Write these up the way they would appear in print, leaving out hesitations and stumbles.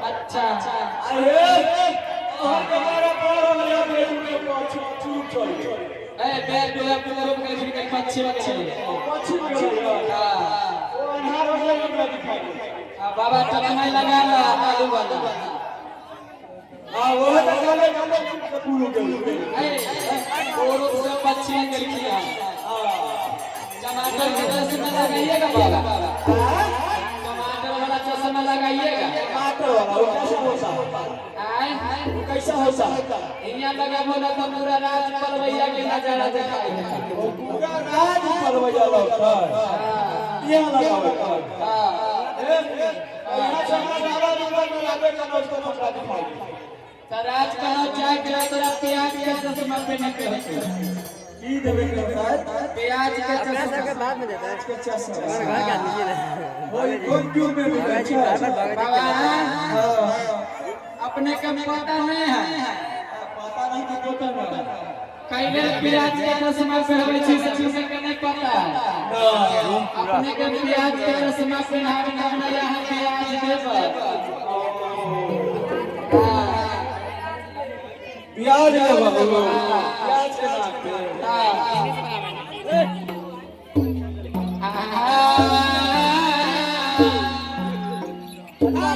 अच्छा बाबा चलने लगा आलू वाला वो गाले पूरो और सब अच्छी लड़कियां टमाटर के चश्मा लगाइएगा बाबा टमाटर वाला चश्मा लगाइएगा टमाटर वाला वो कैसा होता आए कैसा होता यहाँ लगा बोला तो पूरा रात परवैया के नजारा दिखाएगा पूरा रात परवैया लगता है यहाँ लगा होता यहाँ चश्मा लगा दूंगा तो लगे का उसको कपड़ा दिखाएगा राज का नौ चाय के तोरा प्याज के चश्मा पहने के होते ई देवे करता है प्याज के चश्मा के बाद में देता है के चश्मा और घर का लीजिए ना वही कंप्यूटर में भी बाबा अपने का पता नहीं है पता नहीं कि कोता ना कईले प्याज के चश्मा पहनवे छी से के नहीं पता अपने के प्याज के चश्मा पहनावे ना यहाँ प्याज देब प्याज के बाबू प्याज के नाम पे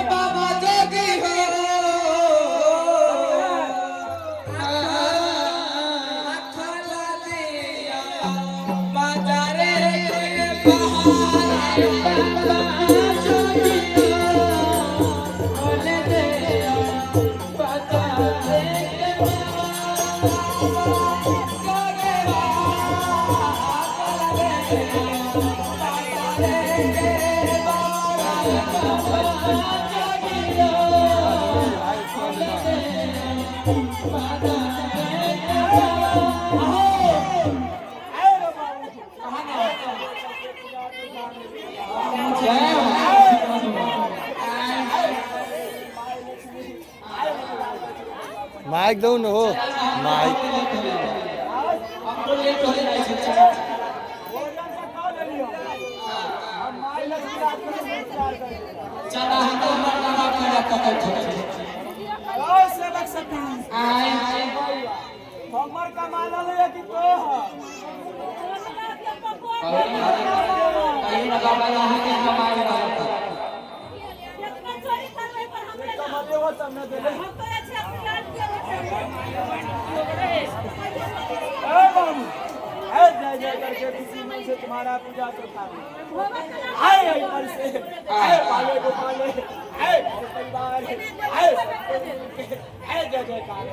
बाबा जोगी हो खला लिया बाजारे जोगी बोले दे बाजारे माइक दो न हो माइक चला तो मरना खड़ा पकड़ सेवक सती आए हमर कमाला ले कि तो कहीं ना बाबा यहाँ के कमाए वाला कमाले वो तब न देले जय जय करके किसी मन से तुम्हारा पूजा करता है आए पर से आए पाले को पाले आए परिवार आए जय जय कार